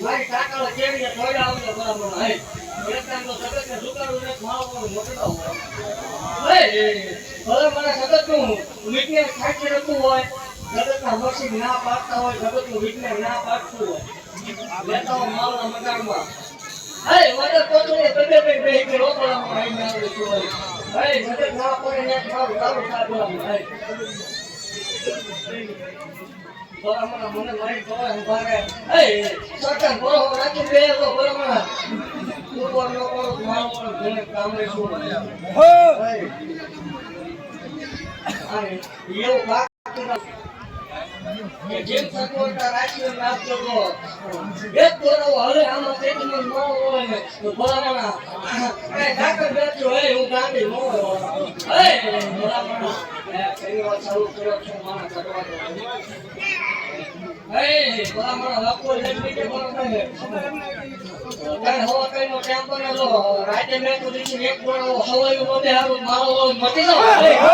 મારી કાકા કેવી થોડા આવતો બરાબર હે એકદમ તો સગત ને સુકારું ને માવો મોટો હે ભલે મને સગત નું વિજ્ઞાન ખાઈ રહેતું હોય સગત ના મશીન ના પાડતા હોય સગત નું વિજ્ઞાન ના પાડતું હોય લેતા હોય માલના મકાનમાં હે વડે પોતને બબે બે કે રોકડામાં આવીને આવે છે હે સગત ના પડે ને મારું તારું કાઢવાનું હે બરાબર મને મારી પવા ઉભારે એ સટન બરો રાખી બે તો બરાબર ઉપર નો કરો મારો મને કામ રે શું હો અરે યો વાત કે જેમ સકોટા રાખી નાખતો તો એક તોરો હરે આમાં તે મને નો હોય ને તો બરાબર એ ડાક્ટર બેઠો હે હું ગાંડી નો હે બરાબર એની વાત ચાલુ કર્યો છે મારા કરવા દો Hey, bala mana lapor lebih ke bala ni. Kan hawa kan mo tempo na lo. Right me to di ni ek bala hawa yu mo be haru maro mati no. Hey.